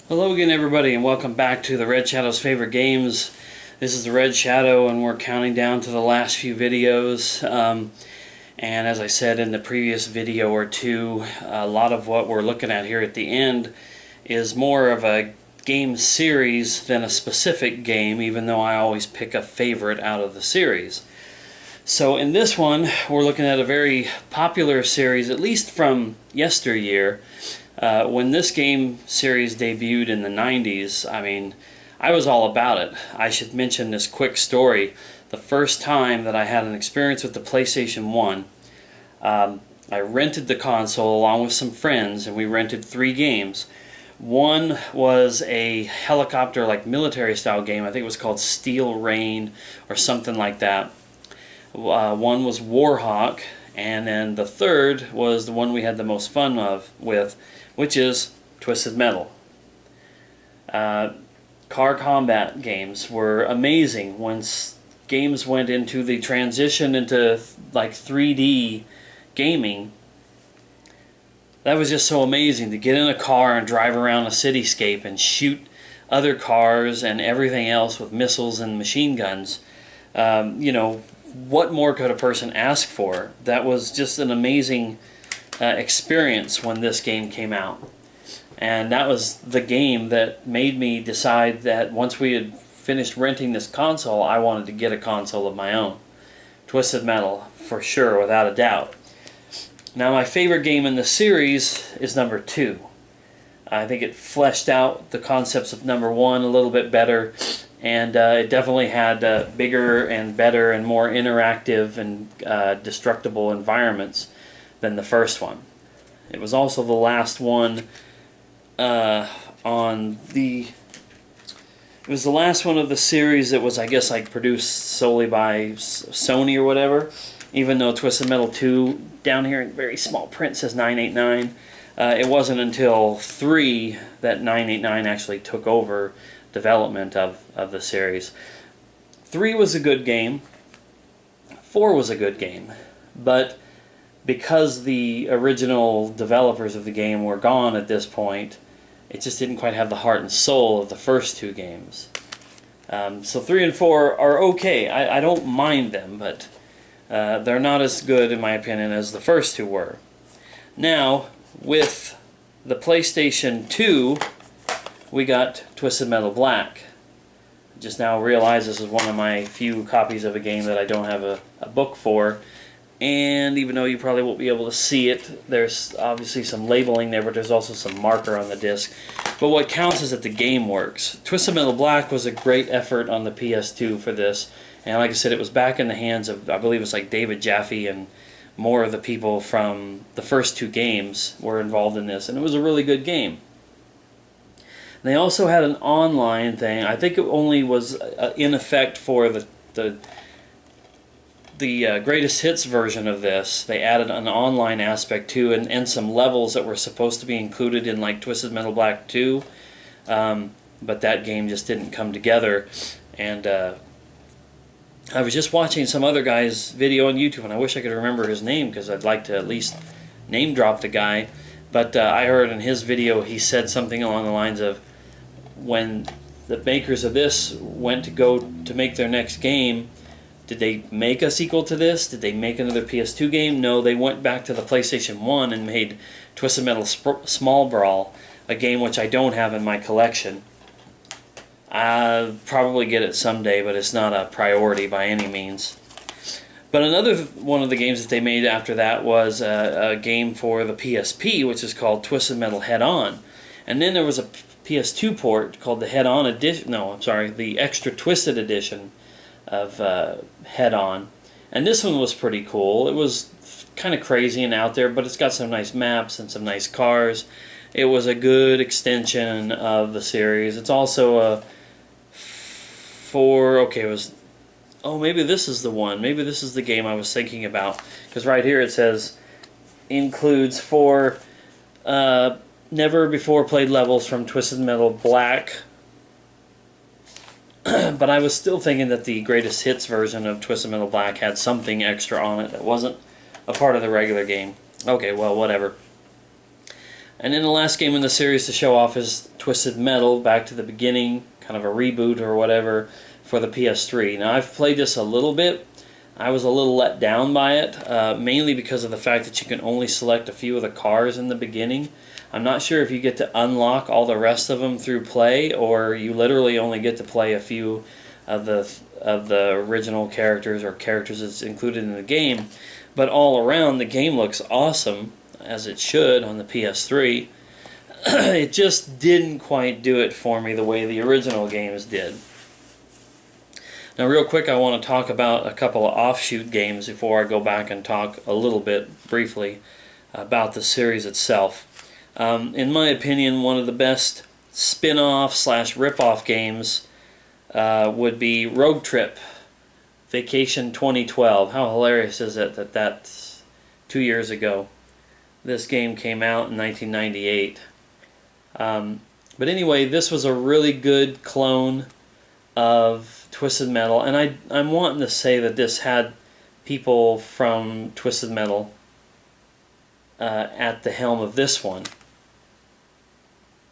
Hello again, everybody, and welcome back to the Red Shadow's Favorite Games. This is the Red Shadow, and we're counting down to the last few videos. And as I said in the previous video or two, a lot of what we're looking at here at the end is more of a game series than a specific game, even though I always pick a favorite out of the series. So in this one, we're looking at a very popular series, at least from yesteryear. When this game series debuted in the 90s, I was all about it. I should mention this quick story. The first time that I had an experience with the PlayStation 1, I rented the console along with some friends, and we rented 3 games. One was a helicopter, like military-style game. I think it was called Steel Rain or something like that. One was Warhawk, and then the third was the one we had the most fun with, which is Twisted Metal. Car combat games were amazing. Once games went into the transition into like 3D gaming, that was just so amazing to get in a car and drive around a cityscape and shoot other cars and everything else with missiles and machine guns. What more could a person ask for? That was just an amazing experience when this game came out. And that was the game that made me decide that once we had finished renting this console, I wanted to get a console of my own. Twisted Metal, for sure, without a doubt. Now, my favorite game in the series is number 2. I think it fleshed out the concepts of number 1 a little bit better, and it definitely had bigger and better and more interactive and destructible environments than the first one. It was also the last one It was the last one of the series that was, I guess, like produced solely by Sony or whatever. Even though Twisted Metal 2 down here in very small print says 989, it wasn't until 3 that 989 actually took over development of the series. 3 was a good game. 4 was a good game, but because the original developers of the game were gone at this point, it just didn't quite have the heart and soul of the first 2 games. So 3 and 4 are okay. I don't mind them, but they're not as good, in my opinion, as the first 2 were. Now, with the PlayStation 2, we got Twisted Metal Black. I just now realized this is one of my few copies of a game that I don't have a book for. And even though you probably won't be able to see it, there's obviously some labeling there, but there's also some marker on the disc. But what counts is that the game works. Twisted Metal Black was a great effort on the PS2 for this. And like I said, it was back in the hands of, I believe it's like David Jaffe, and more of the people from the first 2 games were involved in this. And it was a really good game. They also had an online thing. I think it only was in effect for the greatest hits version of this. They added an online aspect too, and some levels that were supposed to be included in like Twisted Metal Black 2, but that game just didn't come together. And I was just watching some other guy's video on YouTube, and I wish I could remember his name because I'd like to at least name drop the guy. But I heard in his video he said something along the lines of, when the makers of this went to go to make their next game, did they make a sequel to this? Did they make another PS2 game? No, they went back to the PlayStation 1 and made Twisted Metal Small Brawl, a game which I don't have in my collection. I'll probably get it someday, but it's not a priority by any means. But another one of the games that they made after that was a game for the PSP, which is called Twisted Metal Head-On. And then there was a PS2 port called the Head-On Edition. No, I'm sorry, the Extra Twisted Edition of Head-On. And this one was pretty cool. It was kind of crazy and out there, but it's got some nice maps and some nice cars. It was a good extension of the series. It's also maybe this is the one. Maybe this is the game I was thinking about. Because right here it says, includes 4 never before played levels from Twisted Metal Black. But I was still thinking that the greatest hits version of Twisted Metal Black had something extra on it that wasn't a part of the regular game. Okay, well, whatever. And then the last game in the series to show off is Twisted Metal, back to the beginning, kind of a reboot or whatever for the PS3. Now I've played this a little bit. I was a little let down by it, mainly because of the fact that you can only select a few of the cars in the beginning. I'm not sure if you get to unlock all the rest of them through play, or you literally only get to play a few of the original characters or characters that's included in the game. But all around, the game looks awesome, as it should on the PS3. It just didn't quite do it for me the way the original games did. Now real quick, I want to talk about a couple of offshoot games before I go back and talk a little bit briefly about the series itself. In my opinion, one of the best spin-off / rip-off games would be Road Trip Vacation 2012. How hilarious is it that that's 2 years ago? This game came out in 1998. But anyway, this was a really good clone of Twisted Metal, and I'm wanting to say that this had people from Twisted Metal at the helm of this one,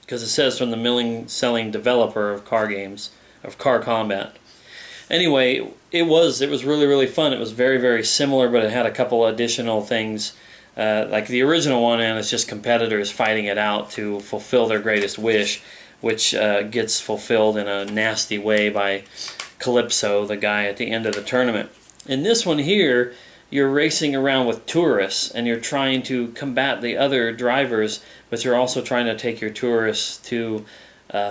because it says from the milling-selling developer of car games, of Car Combat. Anyway, it was really, really fun. It was very, very similar, but it had a couple additional things. Like the original one, and it's just competitors fighting it out to fulfill their greatest wish, which gets fulfilled in a nasty way by Calypso, the guy at the end of the tournament. In this one here, you're racing around with tourists, and you're trying to combat the other drivers, but you're also trying to take your tourists to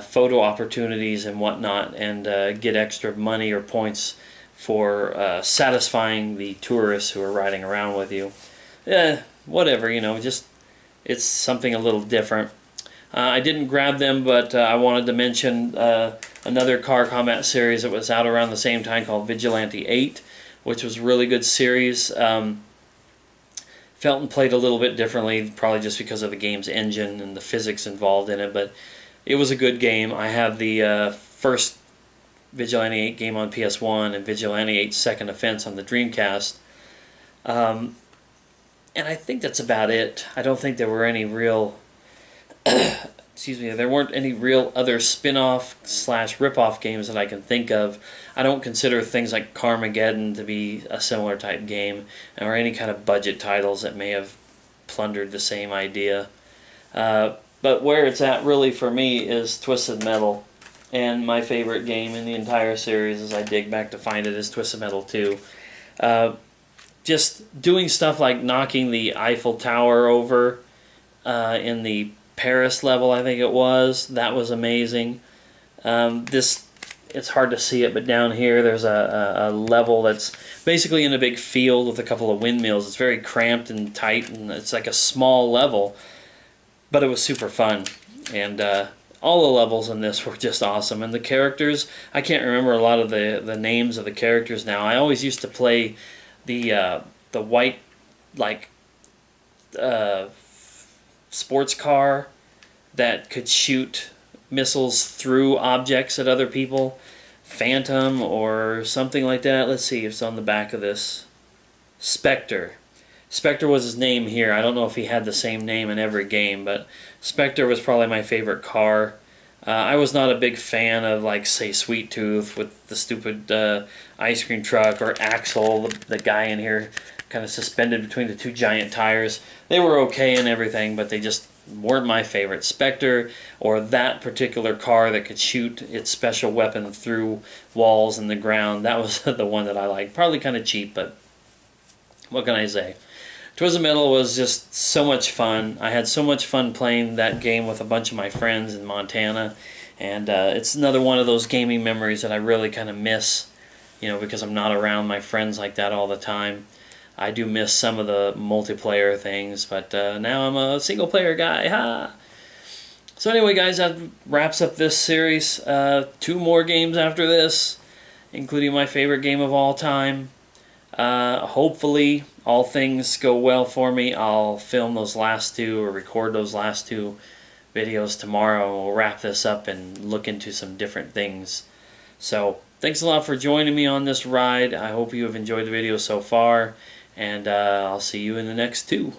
photo opportunities and whatnot, and get extra money or points for satisfying the tourists who are riding around with you. Whatever, just it's something a little different. I didn't grab them, but I wanted to mention another Car Combat series that was out around the same time called Vigilante 8, which was a really good series. Felt and played a little bit differently, probably just because of the game's engine and the physics involved in it, but it was a good game. I have the first Vigilante 8 game on PS1 and Vigilante 8 Second Offense on the Dreamcast. And I think that's about it. I don't think there were any real... there weren't any real other spin-off / rip-off games that I can think of. I don't consider things like Carmageddon to be a similar type game, or any kind of budget titles that may have plundered the same idea. But where it's at really for me is Twisted Metal, and my favorite game in the entire series, as I dig back to find it, is Twisted Metal 2. Just doing stuff like knocking the Eiffel Tower over in the Paris level, I think it was. That was amazing. It's hard to see it, but down here there's a level that's basically in a big field with a couple of windmills. It's very cramped and tight, and it's like a small level, but it was super fun. And all the levels in this were just awesome. And the characters, I can't remember a lot of the names of the characters now. I always used to play the white, like, sports car that could shoot missiles through objects at other people. Phantom or something like that. Let's see if it's on the back of this. Spectre. Spectre was his name here. I don't know if he had the same name in every game, but Spectre was probably my favorite car. I was not a big fan of, like, say, Sweet Tooth with the stupid ice cream truck, or Axel, the guy in here kind of suspended between the two giant tires. They were okay and everything, but they just weren't my favorite. Spectre, or that particular car that could shoot its special weapon through walls and the ground, that was the one that I liked. Probably kind of cheap, but what can I say? Twisted Metal was just so much fun. I had so much fun playing that game with a bunch of my friends in Montana, and it's another one of those gaming memories that I really kind of miss, because I'm not around my friends like that all the time. I do miss some of the multiplayer things, but now I'm a single-player guy. Ha! So anyway, guys, that wraps up this series. 2 more games after this, including my favorite game of all time. Hopefully, all things go well for me. I'll film those last 2, or record those last 2 videos tomorrow, and we'll wrap this up and look into some different things. So, thanks a lot for joining me on this ride. I hope you have enjoyed the video so far, and I'll see you in the next 2.